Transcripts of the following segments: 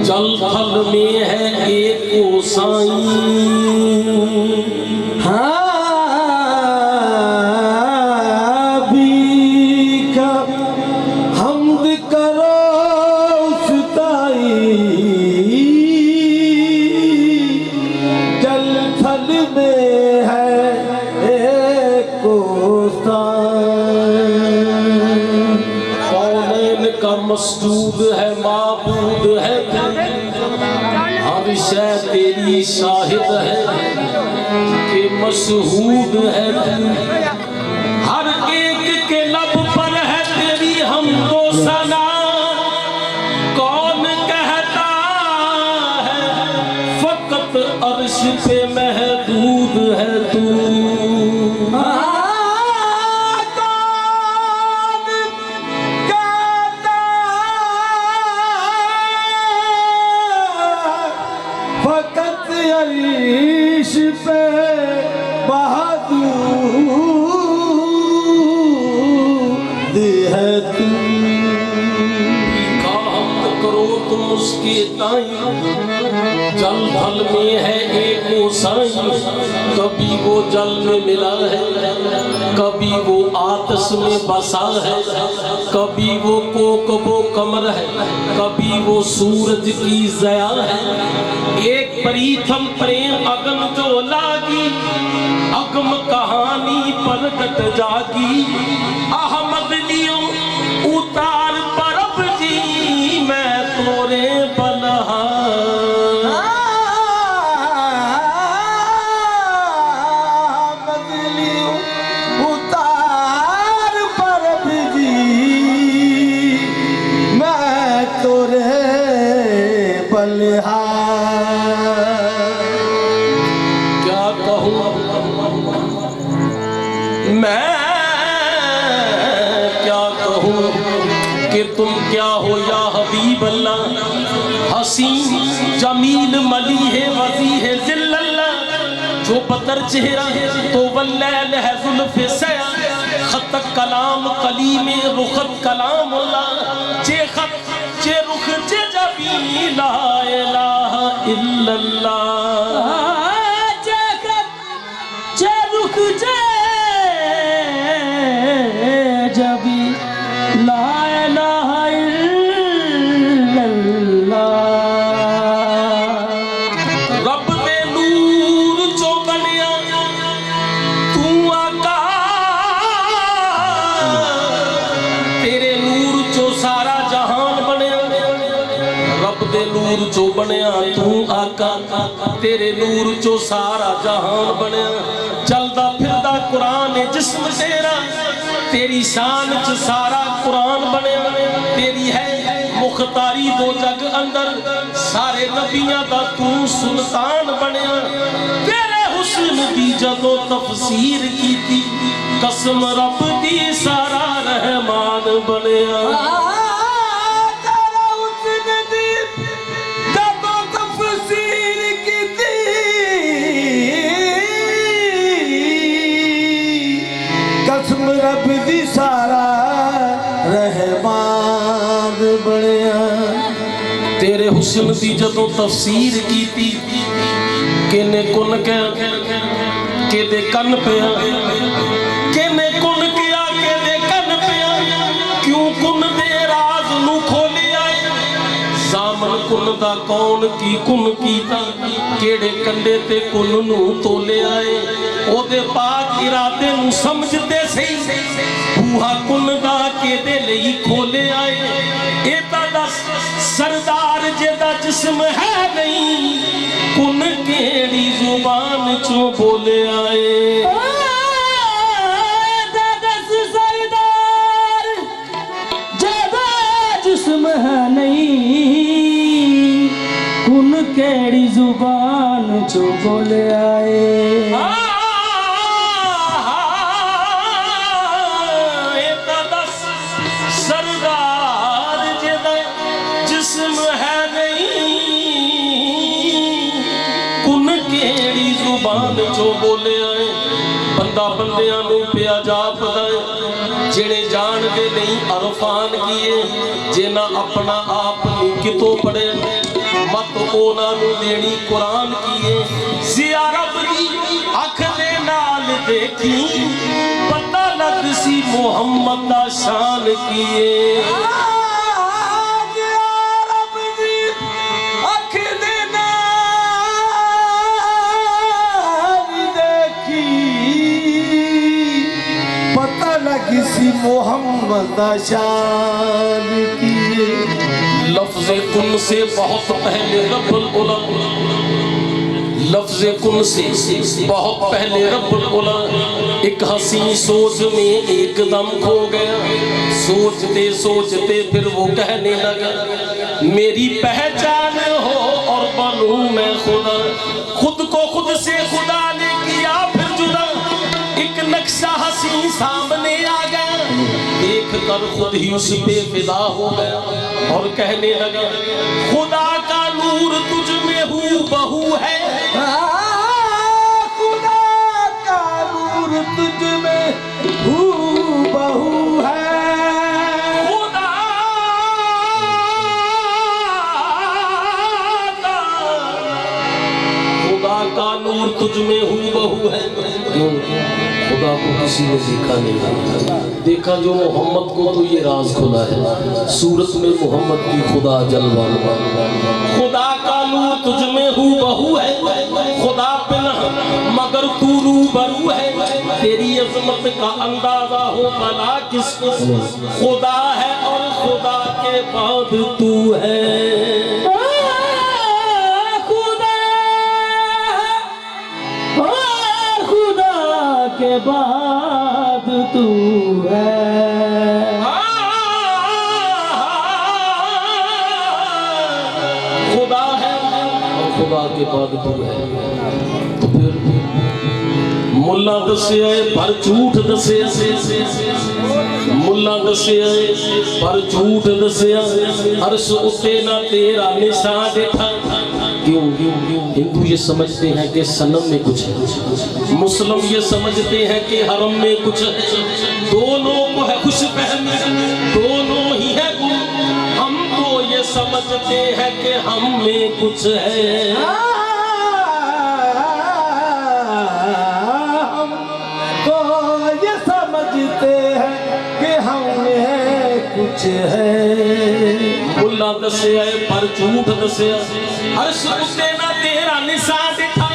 जल थल में है एक गोसाई। हाँ भीखा हमद करो सुताई, जल थल में है एक गोसाई। कौनैन का मसजूद है माबूद है, हर शय तेरी शाहिद है कि मशहूद है। हर एक के लब पर है तेरी हमदो सना, कौन कहता है फकत अर्श पे महदूद है तू। अर्श पे बहादुर है तू। काम करो तुम उसके ताई, जल थल में है एक गोसाई। कभी वो जल में मिला है, कभी वो आतश में बसा है, कभी वो कोकबो कमर है, कभी वो सूरज की ज़या है। एक प्रीतम प्रेम अगम जो लागी, अगम कहानी पर कट जागी। अहमद लियो उतार परब जी मैं तोरे बलहा। अहमद लियो उतार परब जी मैं तोरे बलहा। मैं क्या कहूँ कि तुम क्या हो या हबीब अल्लाह। हसीन जमील मली है वजी है जिल्लल्लाह, जो बदर चेहरा तो वल्लैल है जुल्फ़े सया। खत कलाम कली में रुखत कलाम अल्लाह, चे खत चे रुख चे जबी ला इलाहा इल्लल्लाह। चे खत चे रुख चे जबी ला इलाहा इल्लल्लाह। रब दे नूर चो बनिया तू आका, तेरे नूर चो सारा जहान बनिया। रब दे नूर नूर चो बनया तू आका, तेरे नूर चो सारा जहान बनया। चलदा फिरदा कुरान जिस्म तेरा, तेरी शान च सारा कुरान बनया। तेरी है मुख्तारी दो जग अंदर, सारे नबियां दा तू सुल्तान बनया। तेरे हुस्न दी जदों तफसीर कीती, कसम रब दी सारा रहमान बनया। रब दी सारा रहमान बनया। तेरे हुस्न दी जदों तफसीर कीती, किने कुन के दे कन पिया, किने कुन किया के दे कन पिया। क्यों कुन दे राज नू खोलिया, सामन कुन दा कौन की कुन कीता, केड़े कंडे ते कुन नू तोले आए। ओदे पाक इरादे नू समझदे सही, बूहा कुन दा केदे लई खोले आए। ए ता दस सरदार जेदा जिस्म है नहीं, कुन केड़ी जुबान चो बोले आए। दस सरदार जेदा जिस्म है नहीं, कुन केड़ी जुबान चो बोले आए। जो बोले आए बंदा बंदियां नू पिया जापदा है, जिने जान दे नहीं अरफान किए, जिना अपना आप नहीं कितों पढ़े, मत ओना नू देनी कुरान किए। जिया रब दी अख दे नाल देखी, पता लग सी मुहम्मद दा शान किए। किसी मोहम्मद शान की। लफ्ज़ कुन से बहुत पहले रब्बुल उला, लफ्ज़ कुन से बहुत पहले रब्बुल उला एक हसीन सोच में एकदम खो गया। सोचते सोचते फिर वो कहने लगा, मेरी पहचान हो और बनूं मैं खुदा। खुद को खुद से खुदा ने किया फिर जुदा, एक नक्शा हसीन सामने आ गया, देख कर खुद ही उस पे फिदा हो गया और कहने लगा, खुदा का नूर तुझ में हूँ बहू है। खुदा का नूर तुझ में हूँ बहू है। खुदा का नूर तुझ में हूँ बहू है। क्यों? खुदा को किसी ने देखा नहीं, देखा जो मोहम्मद को तो ये राज खुला है। सूरत में मोहम्मद की खुदा जलवा, खुदा का नूर तुझ में हूँ बहू है। खुदा बिना मगर तू रूबरू है, तेरी अजमत का अंदाजा हो भला किसको। खुदा है और खुदा के बाद तू है। के बाद तू है। खुदा है और खुदा के बाद तू है। तो फिर मुल्ला दसे पर झूठ दसे, मुल्ला दसे पर झूठ दसे, अर्श उते ना तेरा निशान देखा। क्यों? हिंदू ये समझते हैं कि सनम में कुछ है, मुस्लिम ये समझते हैं कि हरम में कुछ है। दोनों को है खुश फहमी, दोनों ही है गुम। हम तो ये समझते हैं कि हम में कुछ है। हम तो ये समझते हैं कि हम में कुछ है। मुल्ला दसे पर झूठ दसे, अर्श उते ना तेरा निशान दिखा।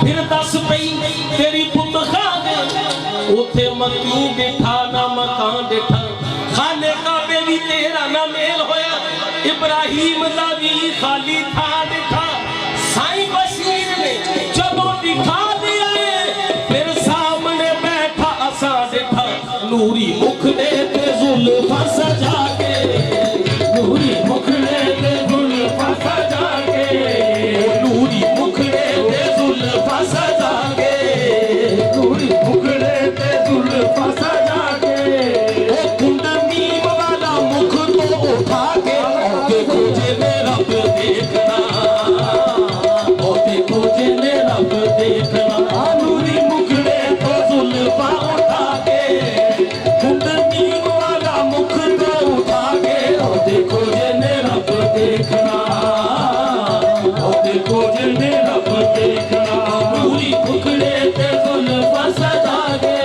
फिर दस पई तेरी पुत खाने, उथे मकी देखा ना मकान देखा। खाने का भी तेरा ना मेल होया, इब्राहिम दा भी खाली था दिखा साईं बशीर ने जदों दिखा दिया फिर सामने बैठा असा दिखा नूरी मुखड़े ते जुल्फां सजा के नूरी मुखड़े ते जुल्फां सजा के नूरी मुखड़े ते जुल्फां सजा के नूरी मुखड़े ते जुल्फां सजा के ओ कुंड मीम वाला मुख तो उठा के देखो जिन्हें रब देखना ओ देखो जिन्हें रब देखना नूरी मुखड़े तो जुल्फां उठा के कुंड मीम वाला मुख तो उठा के ओ देखो जिन्हें रब देखना ओ देखो जिन्हें रब देखना नूरी मुखड़े ते जुल्फां सजा के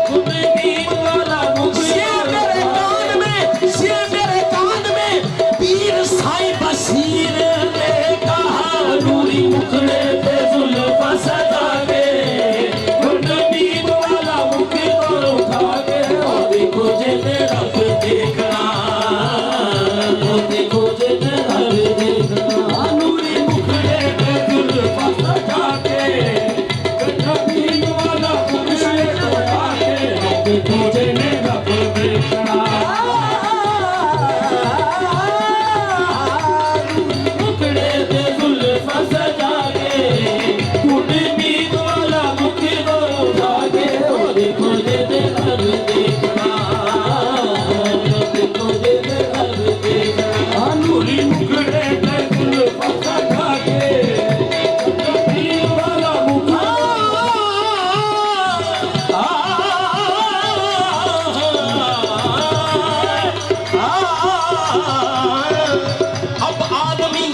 कुंड मीम वाला मुख मेरे कान में पीर साईं बशीर ने कहा नूरी मुखड़े पे जुल्फां सजा के कुंड मीम वाला मुख तो उठा के ओ देखो जिन्हें रब देखना ओ देखो जिन्हें रब देखना नूरी मुखड़े पे जुल्फां सजा के कुंड मीम वाला मुख तो उठा के ओ देखो जिन्हें रब देखना मुखड़े ते जुल्फां सजा के कुंड मीम वाला मुख तो उठा के ओ देखो जिन्हें रब देखना ओ देखो जिन्हें रब देखना नूरी मुखड़े ते जुल्फां सजा के कुंड मीम वाला मुख अब आदमी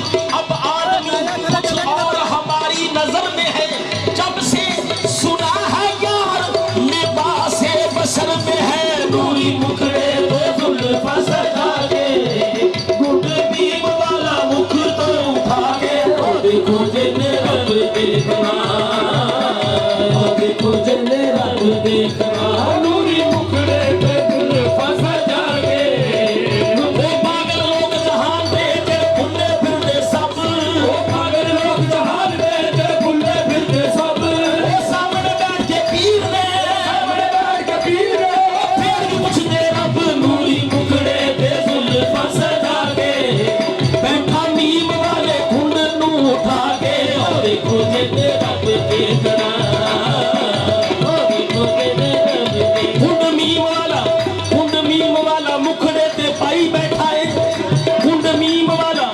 कुछ और हमारी नजर में है जब से सुना है यार लिबासे बशर में है नूरी मुखड़े पे जुल्फां सजा के कुंड मीम वाला मुख तो उठा के ओ देखो जिन्हें रब देखना ओ देखो जिन्हें रब देखना नूरी मुखड़े पे जुल्फां सजा के वो पागल लोग जहान पे ते फुल्ले फिरते सब वो पागल लोग जहान पे ते फुल्ले फिरते सब वो सामने बैठ के पीर ने फिर भी पूछते रब नूरी मुखड़े पे जुल्फां सजा के बैठा मीम वाले कुंड नू उठा के और देखो जिन्हें रब देखना ओ देखो जिन्हें रब देखना कुंड मीम वाला मुखड़े ते पाई बैठा है कुंड मीम वाला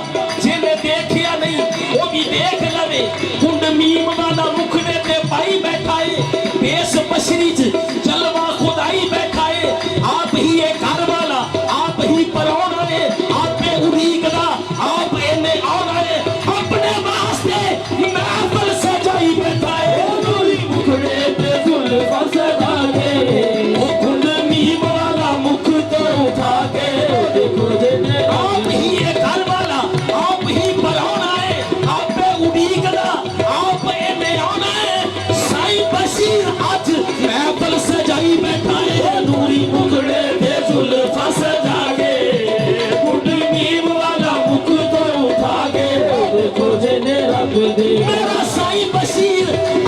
जिन्हें देखिया नहीं वो भी देख लवे कुंड मीम वाला मुखड़े ते पाई बैठा है बेस बशरी च जलवा खुदाई बैठा है आप ही है घर वाला आप ही परौना है आप पे उड़ीकदा आप एने आना है अपने वास्ते महफिल सजाई बैठा है नूरी मुखड़े पे जुल्फां सजा के ओ कुंड मीम वाला मुख तो उठा के देखो जिन्हें आप ही है घर वाला आप ही परौना है आप पे उड़ीकदा आप एने आना है साईं बशीर आज महफिल सजाई बैठा है नूरी मुखड़े पे जुल्फां सजा के कुंड मीम वाला मुख तो उठा के देखो जिन्हें रब देखना मेरा साईं बशीर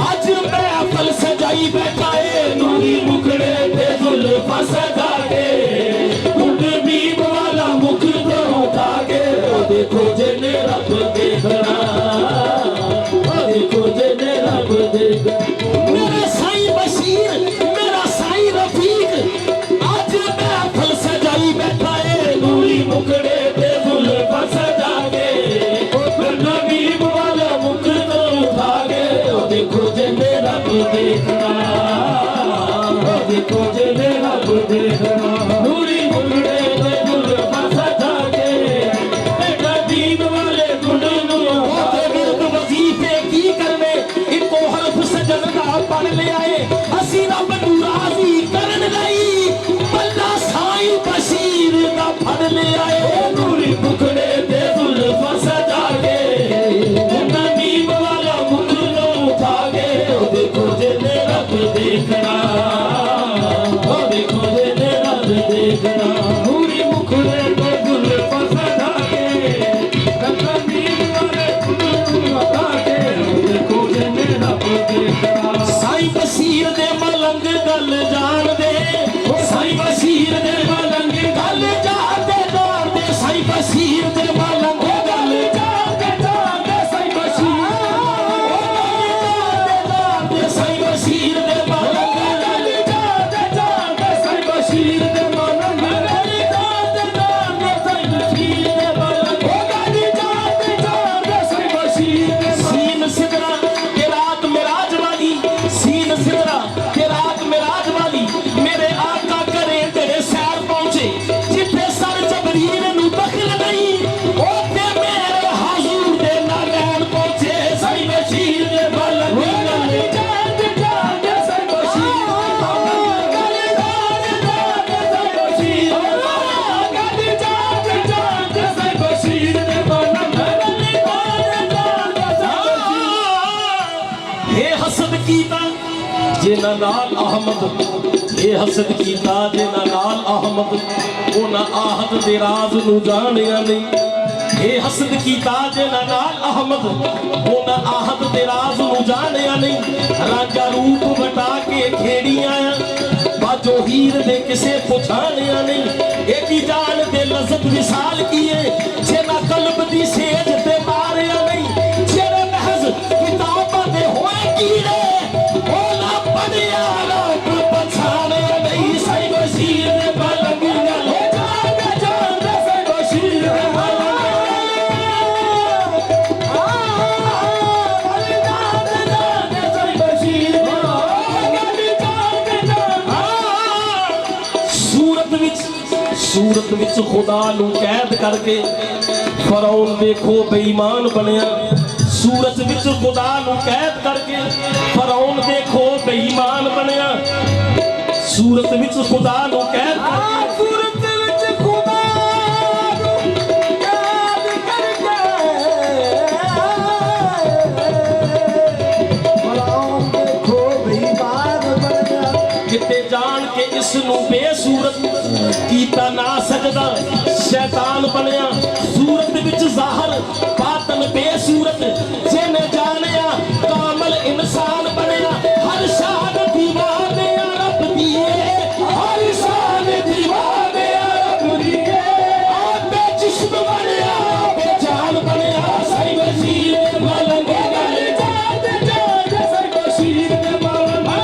आज महफिल सजाई बैठा है नूरी मुखड़े पे जुल्फां सजा के कुंड मीम वाला मुख तो उठा के देखो जिन्हें रब देखना देखो जिन्हें रब देखना मेरा साईं बशीर मेरा साईं रफीक आज महफिल सजाई बैठा है नूरी मुखड़े पे जुल्फां सजा के कुंड मीम वाला मुख कीता जिन्हां नाल अहमद ये हसद कीता जिन्हां नाल अहमद उन्हां आहद दे राज नूं जाणिया नहीं ये हसद कीता जिन्हां नाल अहमद उन्हां आहद दे राज नूं जाणिया नहीं राजा रूप वटा के खेड़ी आया बाजो हीर दे किसे पुछाणिया नहीं एक ही जान दे लज़त विसाल किए जिन्हां कल्ब दी सेज ते मारिया नहीं जेरे महज किताबां दे होए कीड़े ओला पढ़िया लोग पछाणे नहीं सही बशीर दे पलंग गल जान सही बशीर दे सूरत विच खुदा नूं कैद करके फरौन देखो बेईमान बनया सूरत विच खुदा नूं कैद करके फरौन देखो बेईमान बनया सूरत विच खुदा नूं कैद करके सूरत विच खुदा नूं कैद करके फरौन देखो बेईमान बनया किते जान के इस नूं बेसूरत कीता ना सजदा शैतान बनया सूरत विच ज़ाहर बातन बेसूरत जिन्हें जानिया कामल इंसान बनया हर शान दीवाने रब दिए हर शान दीवाने रब दिए बे जिस्म बनया बेजान बनया सही वजीर मलंग गल जान सही बशीर दे मलंग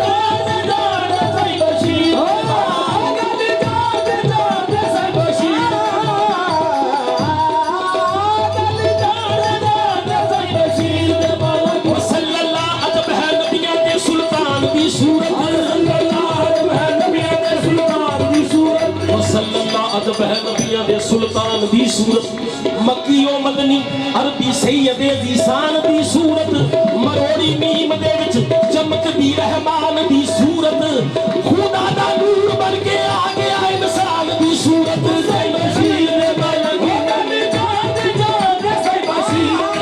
जान सही बशीर सुल्तान दी सूरत मक्कीओ मदनी अरबी सैयदे दी शान दी सूरत मरोड़ी मीम दे विच चमकदी रहमान दी सूरत खुदा दा नूर बन के आ गया इंसान दी सूरत सही बशीर दे मलंग गल जान सही बशीर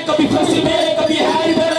कभी फंस पे कभी हैदर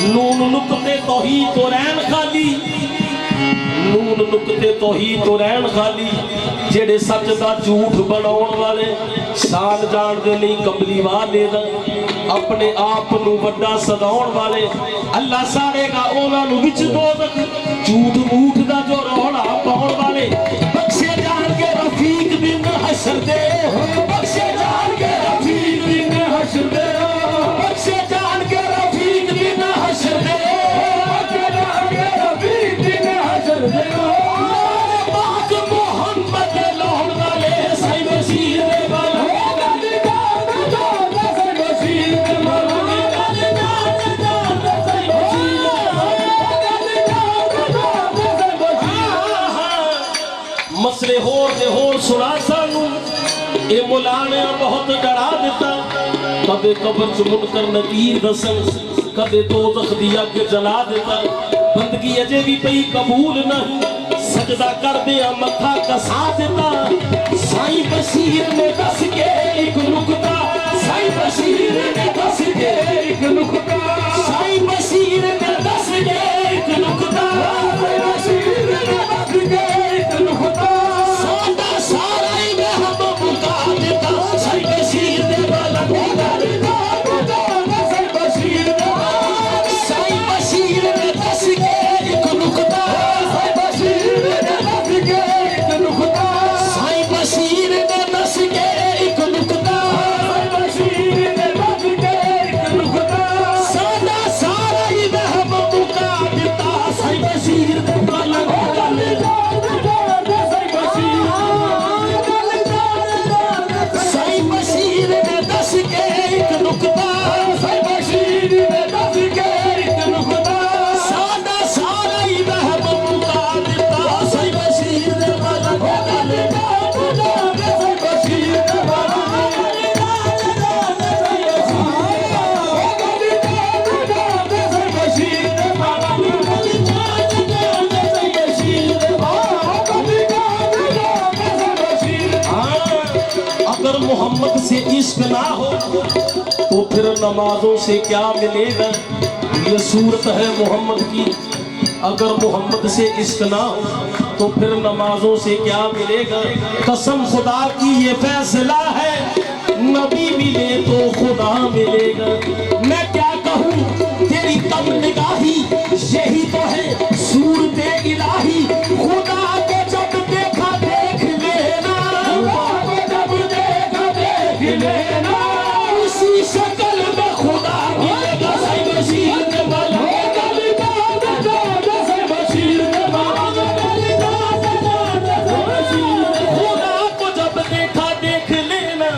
नून नुकते तो ही तो रैन खाली, नून नुकते तो ही तो रैन खाली, जेड़े सच दा झूठ बनाउण वाले शान जानदे नहीं कमली वाले दा, अपने आप नू वड्डा सदाउण वाले अल्लाह साड़ेगा उन्हां नू विच दोज़ख, झूठ मूठ दा जो रौला पाउण वाले बख्शे जान के रफीक दिन हशर दे, बख्शे जान के रफीक दिन हशर दे, बख्शे जान के रफीक दिन हशर दे, बख्शे जान के रफीक दिन हशर दे। पाक मोहम्मद लौट वाले साईं बशीर दे वाला, मसले होर दे होर सुना सानू ए मुला ने बहुत डरा दिता, कदे कब्र च मुनकर नकीर दसन, कदे दोज़ख दी अग जला दिता, बंदगी अजे भी पई कबूल नहीं, सजदा कर दिया मथा कसा दिता। साईं बशीर ने दस के एक नुकता, साईं बशीर ने दस के एक नुकता, साईं बशीर ने दस के एक नुकता, साईं बशीर ने दस के एक नुकता, सादा सारा ही में हम मुका देता, साईं बशीर ने वाला मुका देता, साईं बशीर ने, साईं बशीर ने दस के एक नुकता, साईं बशीर ने दस के एक नुकता, साईं बशीर ने दस के एक नुकता, साईं बशीर ने दस के एक नुकता, सादा सारा ही में हम मुका देता, साईं बशीर ने वाला मुका देता, साईं बशीर, साईं बशीर ने दस के एक नुकता, साईं बशीर ने दस के एक नुकता, सादा सारा ही वहम मुका देता, साईं बशीर ने वाला मुका देता, साईं बशीर ने वाला अगर मोहम्मद से इश्क ना हो तो फिर नमाजों से क्या मिलेगा, ये सूरत है मोहम्मद की। अगर मोहम्मद से इश्क ना हो तो फिर नमाजों से क्या मिलेगा, कसम खुदा की ये फैसला है, नबी मिले तो खुदा मिलेगा। मैं क्या कहूँ तेरी कम निगाही, यही तो है सूरत इलाही, खुदा को जब देखा देख लेना, लेना उसी शक्ल में खुदा मिलेगा, साईं बशीर ने वाला, साईं बशीर ने वाला, खुदा को जब देखा देख लेना,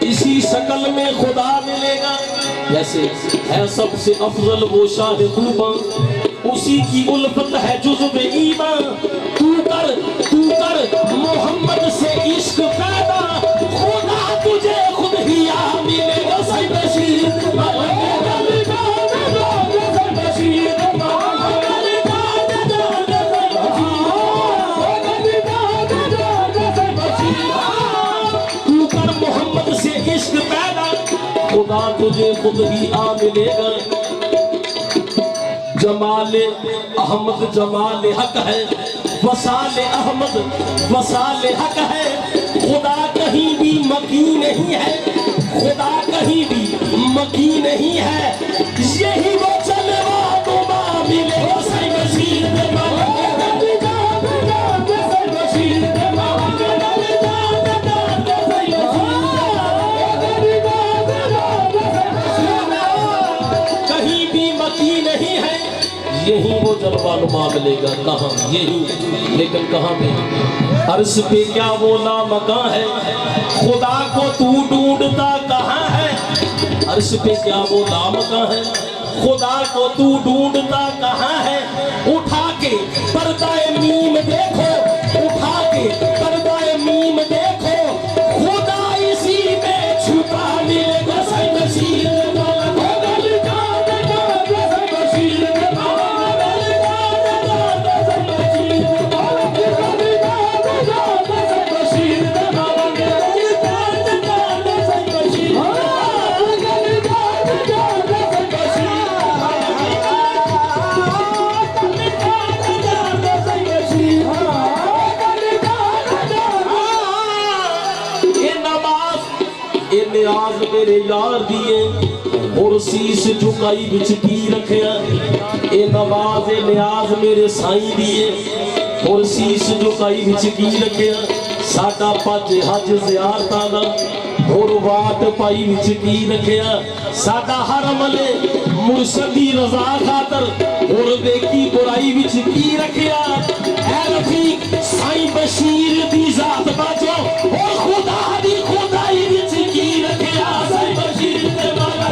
इसी शक्ल में खुदा मिलेगा। जैसे है सबसे अफजल वो शाह खूबा, उसी की उल्फत है जुज़्व ईमान, तू कर मोहम्मद से इश्क पैदा, खुदा तुझे खुद ही आ मिलेगा, साईं बशीर ने वाला, साईं बशीर ने वाला, तू कर मोहम्मद से इश्क पैदा, खुदा तुझे खुद ही आ मिलेगा। जमाले अहमद जमाले हक है, वसाले अहमद वसाले हक है, खुदा कहीं भी मकी नहीं है, खुदा कहीं भी मकी नहीं है, यही वो चलवा तुमा मिलेगा, साईं बशीर ने वाला, साईं बशीर ने वाला, कहीं भी मकी नहीं है, यही वो जलवा नुमा मिलेगा। कहाँ यही, लेकिन कहाँ पे, अर्श पे क्या वो लामकां है, खुदा को तू ढूंढता कहाँ है, अर्श पे क्या वो लामकां है, खुदा को तू ढूंढता कहाँ है, उठा के पर्दाए मीम देखो, उठा के पर्दाए मीम देखो, खुदा इसी में छुपा मिलेगा, साईं बशीर ने वाला, साईं बशीर ने वाला, शीश झुकाई विच की रखिया ए नवाज ए नियाज मेरे साईं दिए और शीश झुकाई विच की रखिया साडा भज हज ज़ियारतां दा और वाट पाई विच की रखिया साडा हर अमले मुर्शद दी रज़ा खातर और बेकी बुराई विच की रखिया ऐ रफीक साईं बशीर दी जात बाजो और खुदा दी खुदाई विच की रखिया साईं बशीर दे माला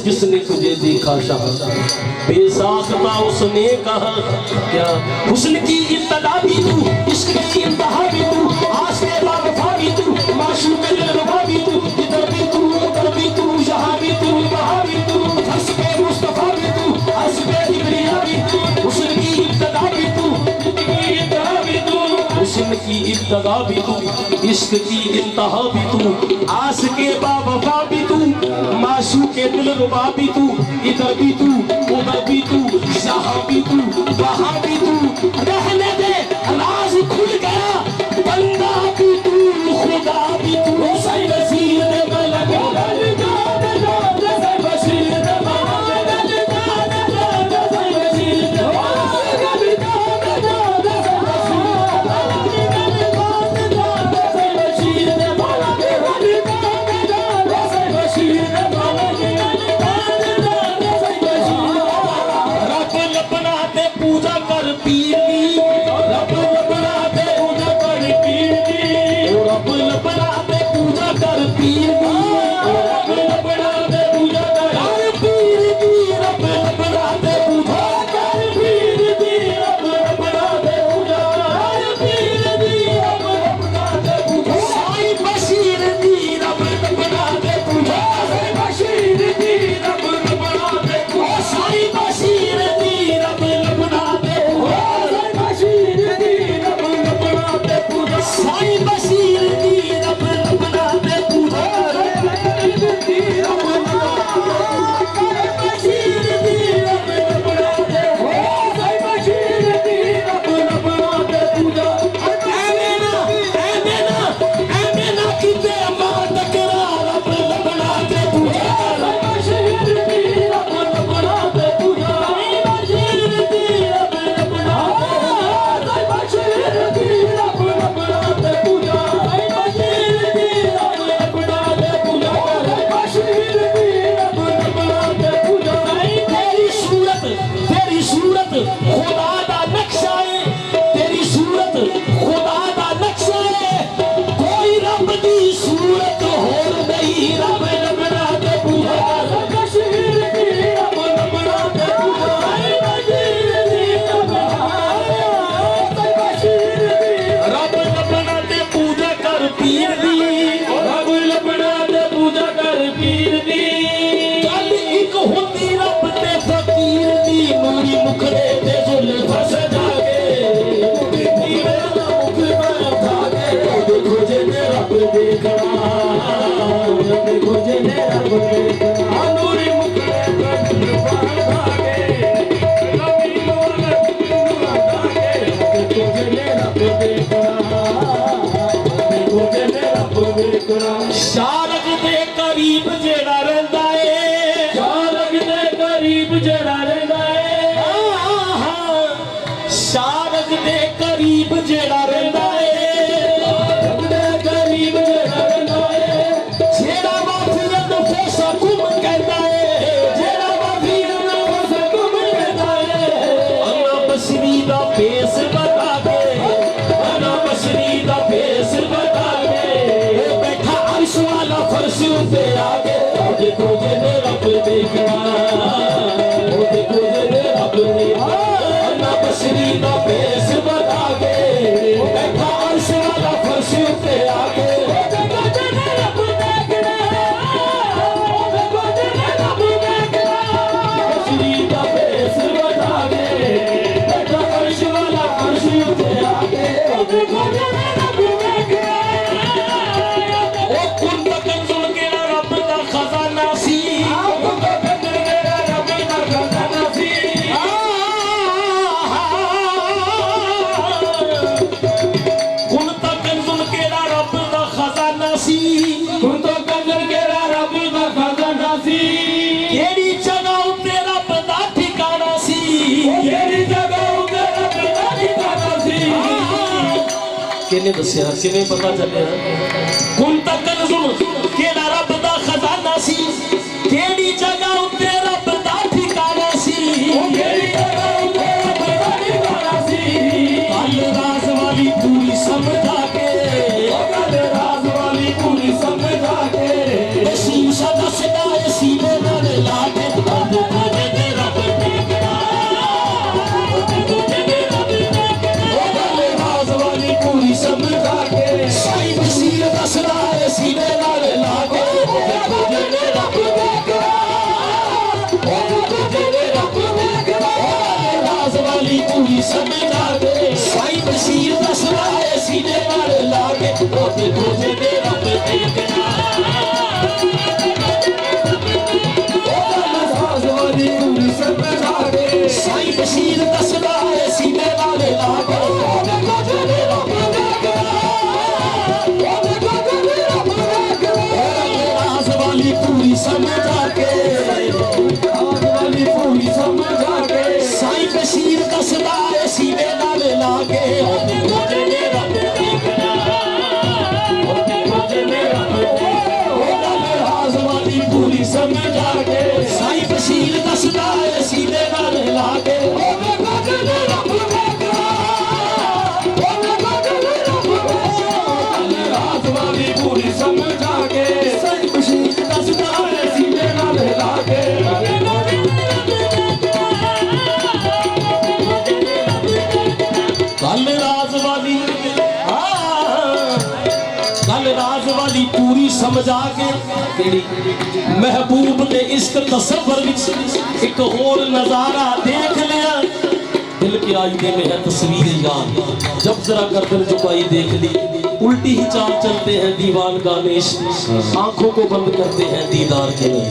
जिसने तुझे देखा शाह बेसाख्ता उसने कहा क्या हुस्न की इब्तदा भी तू इश्क की इंतहा भी तू आशिक़ बावफा भी तू माशूक़ दिलरुबा भी तू इधर भी तू उधर भी तू यहाँ भी तू वहाँ भी तू हस्बे मुस्तफा भी तू हस्बे किबरिया भी तू हुस्न की इब्तदा भी तू हुस्न की इब्तदा भी तू इश्क की इंतहा भी तू आशिक़ बावफा भी तू माशूक़ दिलरुबा भी तू इधर भी तू उधर भी तू यहाँ भी तू वहाँ भी तू रहने दे राज खुल गया बंदा भी तू खुदा भी तू साईं बशीर दे मलक शारग दे करीब जेड़ा रहंदा है शारग दे करीब जेड़ा रहंदा है शारग दे करीब जेड़ा रहंदा है शारग दे करीब जेड़ा रहंदा है जेड़ा माफियत फैसा कुम कहंदा है जेड़ा माफियत फैसा कुम कहंदा है अल्लाह बसरी दा पेश बता देखो जिन्हें रब देखना, ओ देखो जिन्हें रब देखना। ना बसरी ना भेस बना के बैठा अर्श वाला फर्श पे आके, ओ देखो जिन्हें रब देखना, ओ देखो जिन्हें रब देखना। बसरी ना भेस बना के बैठा अर्श वाला फर्श पे आके, ओ देखो जिन्हें रब देखना। ओ कुन कंजुल के रब दा खजाना सी, कुन कंजुल के रब दा खजाना सी। कुन कंजुल के रब दा खजाना सी, कुन कंजुल के रब दा खजाना सी। केड़ी जगह उते रब दा ठिकाना सी, केड़ी जगह उते रब दा ठिकाना सी। किने दस्या, किने पता चलिया? कुन कंजुल के रब दा खजाना सी, केड़ी जगह उते रब दा ठिकाना सी, केड़ी जगह उते रब दा ठिकाना सी। गल राज वाली पूरी समझा के, गल राज वाली पूरी समझा के, शीशा दसदा है सीने नाल ला के, रब तुझे रब देखना, तुझे रब देखना। गल राज वाली पूरी समझा के, साईं बशीर दसदा है सीने नाल ला के, तुझे रब देखना, तुझे रब देखना। गल राज वाली पूरी समझा के, साईं बशीर दसदा है सीने नाल ला के, तुझे रब देखना। साईं बशीर दसदा है सीने नाल ला के, तुझे रब देखना, राज वाली पूरी समझा के, राज वाली पूरी समझा के, साईं बशीर दसदा है सीने नाल ला के, तुझे रब देखना, तुझे रब देखना। राज वाली पूरी समझा के, साईं बशीर दसदा है सीने नाल ला के, तुझे रब देखना, राज वाली पूरी समझा के, साईं बशीर दसदा है सीने नाल ला के। गल राज वाली, गल राज वाली पूरी समझा के, महबूब ने इश्क तसव्वुर विच एक होर नजारा देख लिया। दिल के आईने में है तस्वीर यार, जब जरा गर्दन झुकाई देख ली, उल्टी ही चाल चलते हैं दीवान गानेश, आंखों को बंद करते हैं दीदार के लिए।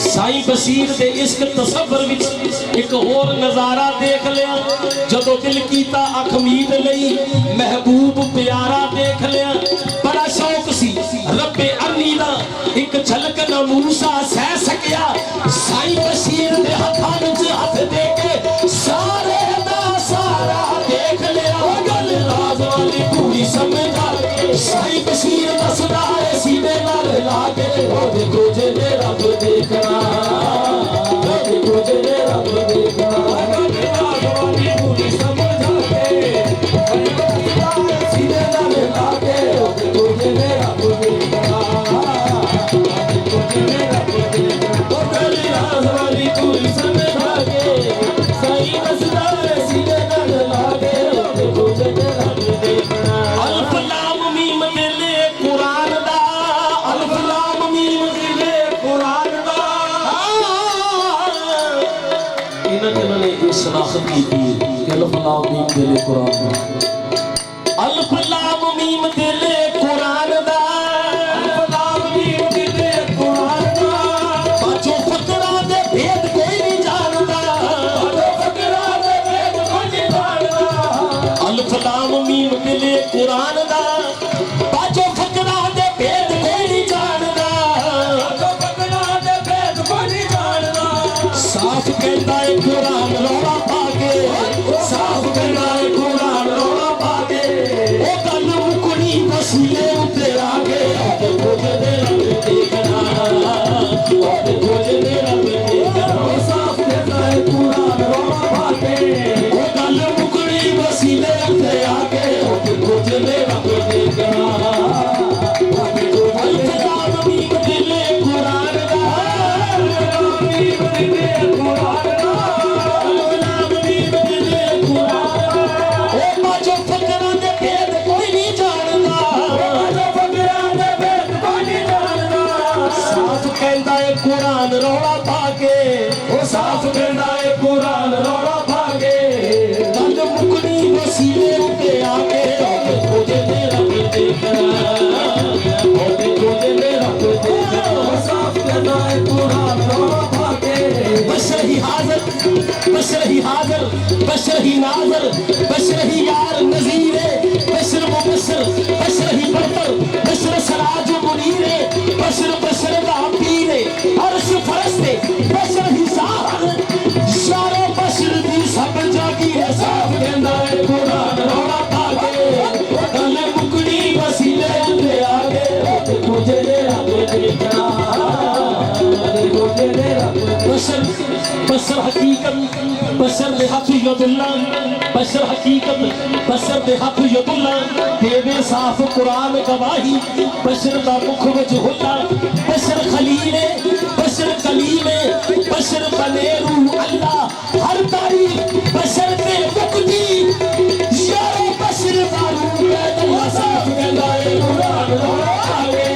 साईं बशीर दे इश्क तसव्वुर विच एक होर नजारा देख लिया, जदों दिल कीता अख मीद लई, महबूब प्यारा देख लिया। बड़ा शौक सी रब्बे अरनी दा, एक झलक न मूसा सह सकिया। साईं बशीर दे हत्थां विच हथ दे के सारे दा सारा देख लिया। गल राज वाली पूरी समझा के, साईं बशीर दसदा है सीने नाल ला के, ओ देखो जिन्हें रब देखना, ओ देखो जिन्हें रब देखना। गल राज वाली पूरी समझा के, सीने नाल ला के, ओ देखो जिन्हें रब देखना, ओ देखो जिन्हें रब देखना। गल राज वाली पूरी समझा के, साईं दसदा है सीने नाल ला के, ओ देखो जिन्हें रब देखना। अल्फ लाम मीम दिले कुरान दा, अल्फ लाम मीम दिले कुरान दा। इन्होंने ने एक शनाख्त की थी, अल्फ लाम मीम दिले कुरान दा, अल्फ लाम मीम दिले कुरान दा, अल्फ लाम मीम दिले कुरान दा। बाजो फकरा दे भेद कोई नहीं जानदा, बाजो फकरा दे भेद कोई नहीं जानदा। अल्फ लाम मीम दिले कुरान दा, बाजो फकरा दे भेद कोई नहीं जानदा, बाजो फकरा दे भेद कोई नहीं जानदा। साफ कहता है कुरान रौला पाके, साफ कहता है कुरान रौला पाके, ओ गल मुकड़ी वसीले उते आके, देखो जिन्हें रब देखना, देखो जिन्हें रब देखना। साफ कहता है कुरान रौला पाके, ओ गल मुकड़ी वसीले उते आके, देखो जिन्हें रब देखना। अल्फ लाम मीम दिले कुरान दा, बशर ही नाजर बशर ही यार नजीरे बशर मुबशर बशर ही बरतर बशर सराज मुनीरे बशर बशर दा पीरे अर्श फरस्ते बशर ही साहर यारो बशर दी सब जागी है साफ कहंदा है कुरान रौला पाके गल मुकड़ी वसीले दे आगे तुझे रब देखना बशर बशर हकीकत बशर दे हाथ यदुल्ला बशर हकीकत बशर दे हाथ यदुल्ला देवे साफ कुरान गवाही बशर दा मुख विच हुल्ला बशर खलीले बशर कलीमे बशर बनेरू अल्लाह हर तारीफ बशर पे मुक्ति यारो बशर बारू अल्लाह साफ कहंदा है कुरान आगे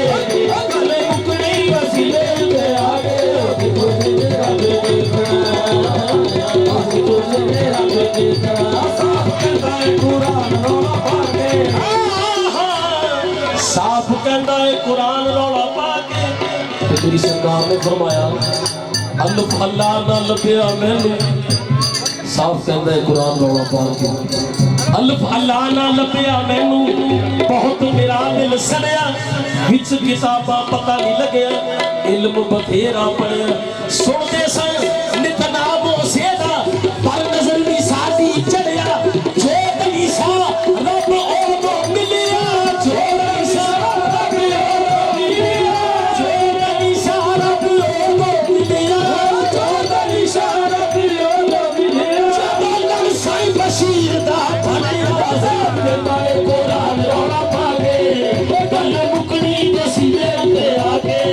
गले मुकड़ी वसीले दे आगे साफ कहता है कुरान रौला पाके मेरी सरकार ने फरमाया अल्लाह अल्लाह ना लभ्या मैनू साफ कहता है कुरान रौला पाके अल्लाह अल्लाह ना लभ्या मैनू बहुत मेरा दिल सड़िया विच किताबां पता नहीं लगया इल्म बथेरा पढ़िया सुनते सन नितनामो सेदा पर नजर भी सादी चढ़िया जो तलीसा रब और वो मिलिया जो तलीसा रब और वो मिलिया जो तलीसा रब और वो मिलिया जो तलीसा रब और वो मिलिया जब साईं बशीर दा भलिया साहब कहता है कुरान रौला पाके गल मुकड़ी वसीले ते आगे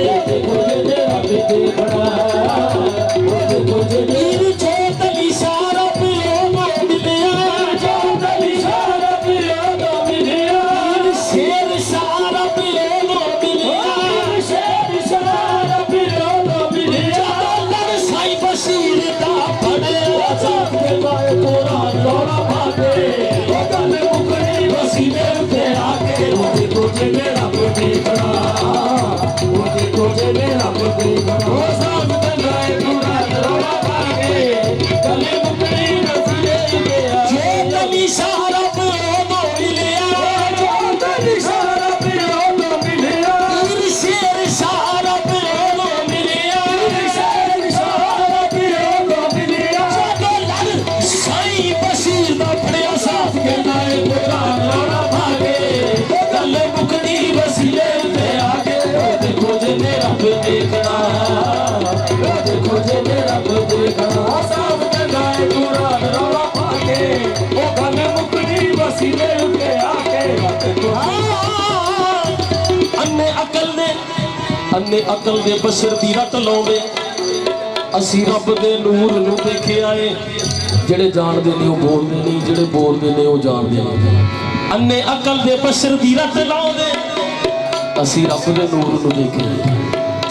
अन्ने अकल दे बशर दी रट लाउंदे असी रब दे नूर नूं देखे आए जेड़े जानदे ने ओ बोलदे नहीं जेड़े बोलदे ने ओ जानदे नहीं अन्ने अकल दे बशर दी रट लाउंदे असी रब दे नूर नूं देखे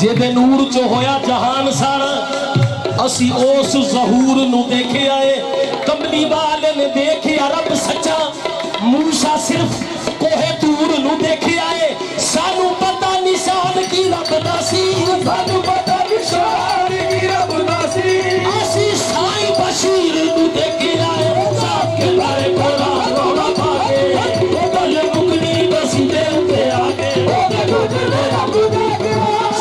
जेदे नूर च होया जहान सारा असी उस ज़हूर नूं देखे आए कमली वाले ने देखिया रब सच्चा मूसा सिर्फ कोहे तूर नूं देखे आए सानू पता निशान की रब दा सी सानू पता निशान की रब दा सी असी साईं बशीर नूं देखे आए साहब के बारे कुरान रौला पाके गल मुकड़ी वसीले ते आगे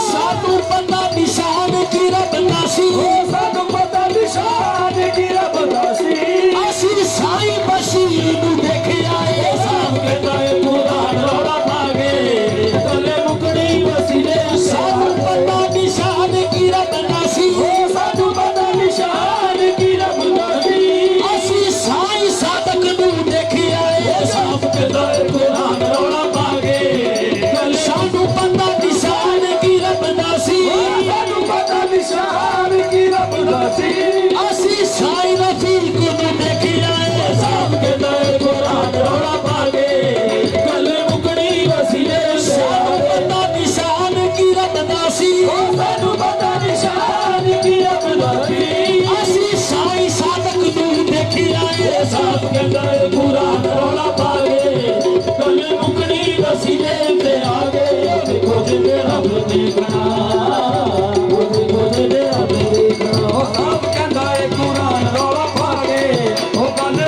सानू पता निशान की रब दा सी सानू पता निशान की रब दा सी असी साईं बशीर नूं देखे आए साहब के बारे कुरान रौला पाके गल मुकड़ी वसीले सानू पता निशान की रब दा सी सानू पता निशान की रब दा सी असी साईं सादक नूं देखे आए साहब के बारे कुरान रौला पाके गल सानू पता निशान की रब दा सी सानू पता निशान की रब दा सी असी साईं रफीक नूं देखे आए साहब के बारे कुरान रौला पाके गल मुकड़ी वसीले सानू पता निशान की रब दा सी सानू पता निशान की रब दा सी असी साईं सादक नूं देखे आए साहब के बारे कुरान रौला पाके गल मुकड़ी वसीले ते आगे देखो जे रब देखना देखो जे रब देखना साहब कहंदा है कुरान रौला पाके ओ गल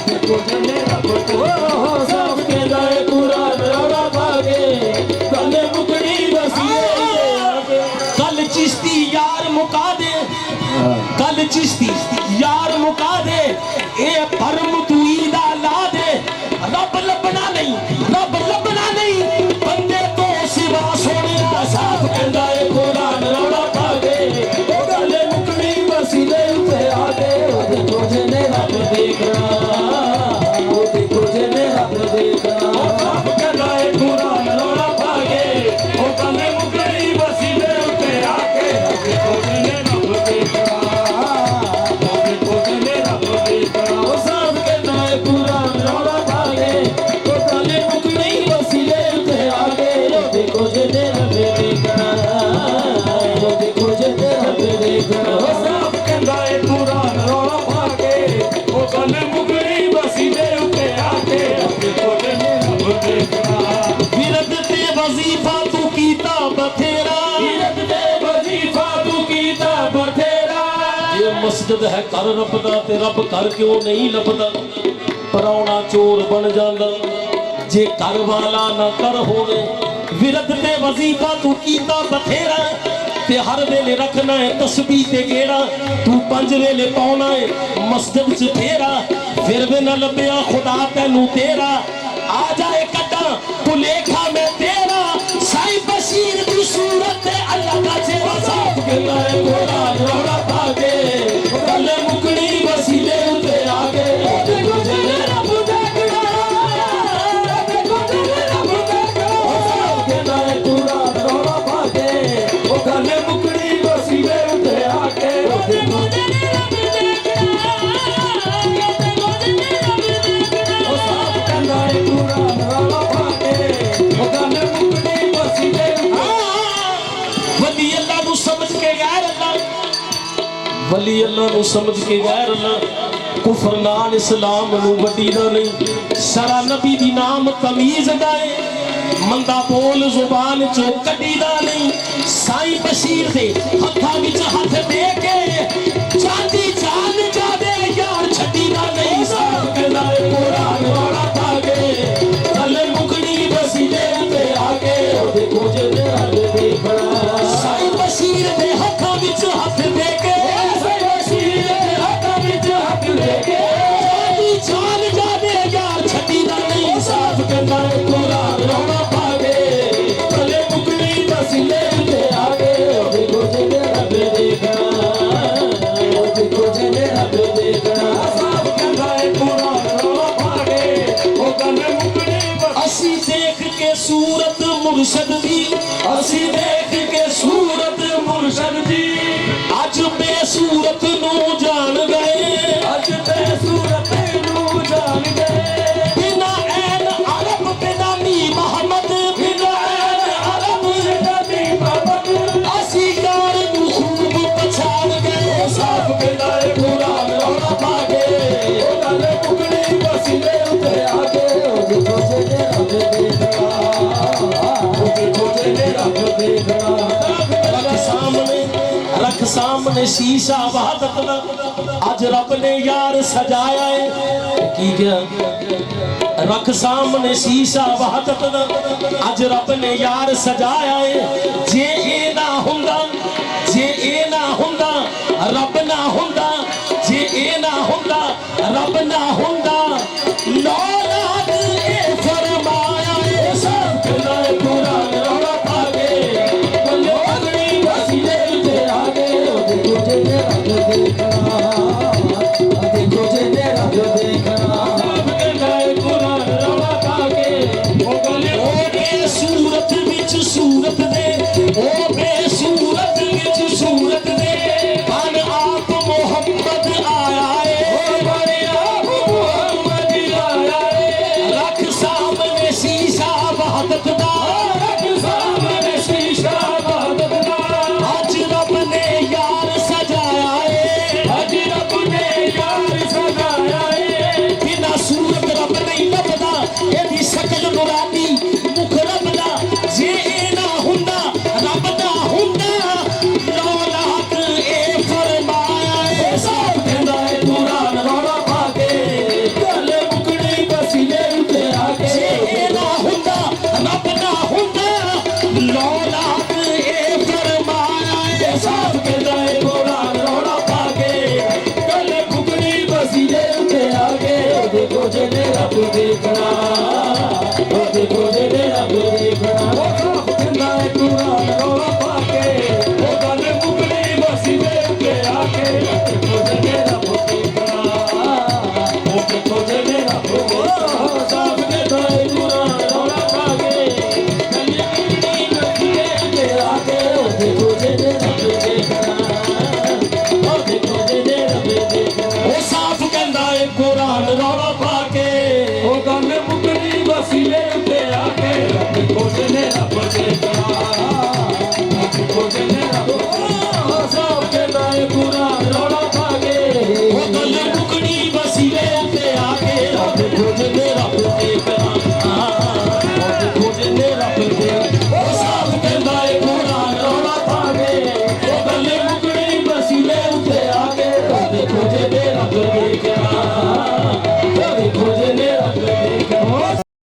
देखो जने रब देखना साफ कहता है कुरान रौला पाके गले मुकड़ी वसीले कल चिश्ती यार मुका दे, कल चिश्ती यार मुका दे, ए परम तू ईदा ला दे। रब लबना नहीं, रब लबना नहीं, बंदे तो सिवा सोने साफ कहता है कुरान रौला पाके गले मुकड़ी वसीले उते आके देखो जने रब देखना देखो जने रब देखना साफ कहता है कुरान रौला पाके गले मुकड़ी वसीले उते आके देखो जने रब देखना देखो जने रब देखना साफ कहता है कुरान रौला पाके गले मुकड़ी वसीले उते आके देखो जने रब देखना देखो जने रब देखना साफ कहता है कुरान रौला पाके गले मुकड़ी वसीले उते आके देखो जने रब देखना विरद ते वजीफा तू कीता बथेरा, कीरत दे वजीफा तू कीता बथेरा ये मस्जिद है कर रब दा ते रब कर क्यों नहीं लभदा। पराउणा चोर बन जांदा जे कर वाला ना कर होवे। विरद ते वजीफा तू कीता बथेरा ते हर वेले रखना है तस्बीह ते गेड़ा। तू पंज वेले पाउना है मस्जिद च फेरा, फिर भी न लभया खुदा तैनू तेरा। आ जाए कटा भुलेखा में तेरा, साईं बशीर दी सूरत है अल्लाह का चेहरा। साफ कहता है कुरान रौला पाके गले मुकड़ी वसीले उते आके देखो जने रब देखना देखो जने रब देखना साफ कहता है कुरान रौला पाके गले मुकड़ी वसीले उते आके देखो जने रब देखना साफ कहता है कुरान रौला पाके गले मुकड़ी वसीले वली अल्लाह नू समझ के गैर अल्लाह, वली अल्लाह नू समझ के गैर अल्लाह। कुफर नाल इस्लाम नू वड्डी दा नहीं, सारा नबी दी नाम तमीज दा है। मंदा बोल जुबान चो कड्डी दा नहीं। साईं बशीर दे हत्थां विच हत्थ दे के चांदी जान जादे यार छड्डी दा नहीं। साफ कहता है कुरान रौला पाके गले मुकड़ी वसीले उते आके देखो जने रब देखना साईं बशीर दे हत्थां विच हत्थ दे के साईं बशीर दे हत्थां विच हत्थ दे के चांदी जान जादे यार छड्डी दा नहीं। साफ कहता है कुरान रौला पाके गले मुकड़ी वसीले उते आके देखो जने रब देखना देखो जने रब देखना साफ कहता है कुरान रौला पाके गले मुकड़ी असी देख के सूरत मुर्शद दी, असी देख के सूरत मुर्शद दी अज बेसूरत नू जान गए। अज ते सूरत नू जान गए बिना ऐन अरब बिना नी मोहम्मद, बिना ऐन अरब नबी मोहम्मद असी यार नू खूब पछाण गए। साफ कहता है कुरान रौला पाके गले मुकड़ी वसीले उते आके देखो जने रब देखना देखो जने रब देखना रख सामने शीशा वहादत दा, अज रब ने यार सजाया है। की क्या रख सामने शीशा वहादत दा, अज रब ने यार सजाया है। जे ए ना हुंदा, जे ए ना हुंदा रब ना हुंदा, जे ए ना हुंदा रब ना हुंदा। नौलाद ए फरमाया है। साफ कहता है कुरान रौला पाके गले मुकड़ी वसीले उते आके देखो जने रब देखना देखो जने रब देखना